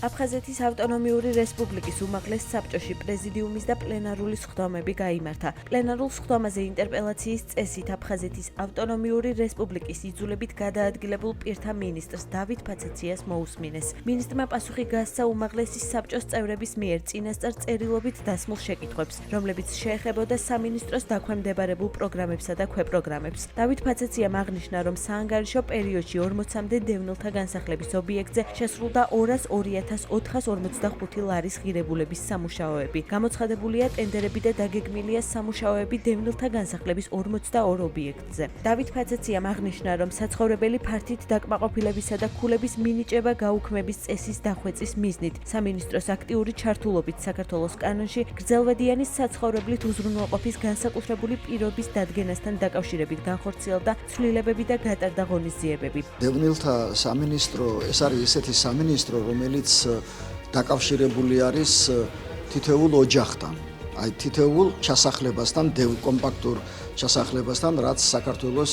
აფხაზეთის ავტონომიური რესპუბლიკის უმაღლეს საბჭოში პრეზიდიუმის და პლენარული სხდომები გაიმართა. პლენარულ სხდომაზე ინტერპელაციის წესით აფხაზეთის ავტონომიური რესპუბლიკის იძულებით გადაადგილებულ პირთა მინისტრს დავით ფაცეციას მოусმინეს. მინისტრმა პასუხი გასცა უმაღლესის საბჭოს წევრების მიერ წინასწარ წერილობით დასმულ შეკითხვებს, რომლებიც შეეხებოდა სამინისტროს დაქვემდებარებულ პროგრამებსა და ქვეპროგრამებს. დავით ფაცეციამ აღნიშნა, რომ საანგარიშო პერიოდში 40-მდე დევნილთა განსახლების ობიექტზე შესრულდა 200.445 ლარის ღირებულების სამუშაოები. გამოცხადებულია ტენდერები და დაგეგმილია სამუშაოები დევნილთა განსახლების 42 ობიექტზე. დავით ფაცეციამ აღნიშნა, რომ საცხოვრებელი ფართით დაკმაყოფილებისა და ქულების მინიჭება გაუქმების წესის დახვეწის მიზნით სამინისტროს აქტიური ჩართულობით საქართველოს კანონში გრძელვადიანი საცხოვრებლით უზრუნველყოფის განსაკუთრებული პირობის დადგენასთან დაკავშირებით განხორციელდა ცვლილებები და გატარდა ღონისძიებები. დევნილთა სამინისტრო ეს არის ესეთი სამინისტრო, რომელიც დაკავშირებული არის თითოეულ ოჯახთან, აი თითოეულ ჩასახლებასთან, კომპაქტურ ჩასახლებასთან, რაც საქართველოს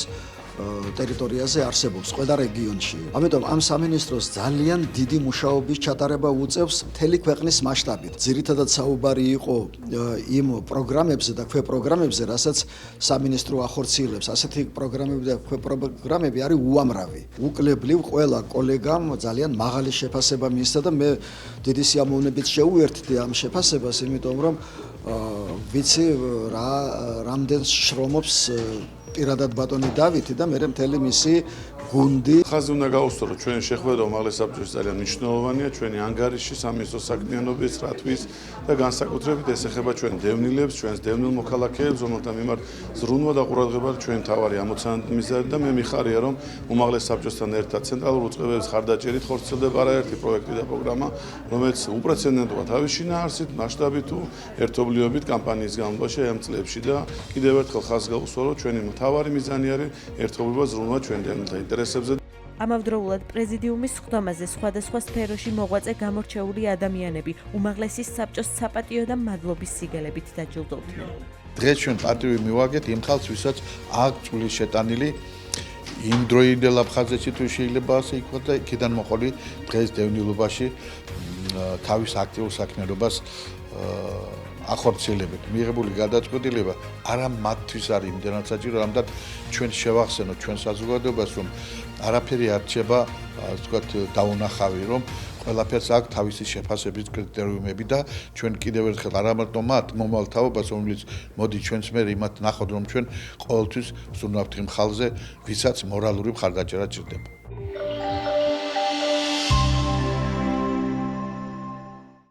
ტერიტორიაზე არსებობს ყველა რეგიონში. ამიტომ ამ სამინისტროს ძალიან დიდი მუშაობის ჩატარება უწევს მთელი ქვეყნის მასშტაბით. ძირითადად საუბარი იყო იმ პროგრამებზე და ქვეპროგრამებზე, რასაც სამინისტრო ახორციელებს. ასეთი პროგრამები და ქვეპროგრამები არის უამრავი. უკლებლივ ყველა კოლეგამ ძალიან მაღალი შეფასება მისცა და მე დიდი სიამოვნებით შევუერთდი ამ შეფასებას, იმიტომ რომ ვიცი რამდენ შრომობს პირადად ბატონი დავითი და მე მთელი მისი გუნდი. ხაზი უნდა გაუსწრო, რომ ჩვენი შეხვედრა უმაღლეს საბჭოში ძალიან მნიშვნელოვანია, ჩვენი ანგარიში სამინისტროს საქმიანობის რატვის და განსაკუთრებით ეს ეხება ჩვენ დევნილებს, ჩვენს დევნილ მოქალაქეებს, რომელთა მიმართ ზრუნვა და ყურადღება ჩვენ თავარი ამოცანად მიზარი და მე მიხარია, რომ უმაღლეს საბჭოსთან ერთად ცენტრალურ უწყებების ხარდაჭერით ხორციელდება არაერთი პროექტი და პროგრამა, რომელიც უპრეცედენტოა თავის შინაარსით, მასშტაბით თუ ერთობლიობით კამპანიის განმავლობაში ამ წლებში და კიდევ ერთხელ ხაზს გაუსწრო, რომ ჩვენი მთავარი მიზანი არის ერთობლივად ზრუნვა ჩვენ დევნილთა ინტერესებზე. ამავდროულად პრეზიდიუმის სხდომაზე სხვადასხვა სფეროში მოღვაწე გამორჩეული ადამიანები უმაღლესის საბჭოს საპატიო და მადლობის სიგელებით დაჯილდოვდნენ. დღეს ჩვენ პატივი მივაგეთ იმ ხალხს, ვისაც აქვს წვლის შეტანილი იმდროინდელ აფხაზეთში თუ შეიძლება ასე ითქვას და იქიდან მოყოლი დღეს დევნილობაში თავის აქტიურ საქმიანობას ახორციელებენ. მიღებული გადაწყვეტილება არა მათთვის არის იმდენად საჭირო, რამდენ ჩვენ შევახსენოთ ჩვენ საზოგადოებას, რომ არაფერი არ რჩება, ასე ვთქვათ, დაუნახავი, რომ ყველაფერს აქვს თავისი შეფასების კრიტერიუმები და ჩვენ კიდევ ერთხელ არა მარტო მათ მომავალ თაობას, რომელიც მოდი ჩვენს მიერ იმათ ნახოთ, რომ ჩვენ ყოველთვის ვზრუნავთ იმ ხალხზე, ვისაც მორალური მხარდაჭერა ჭირდება.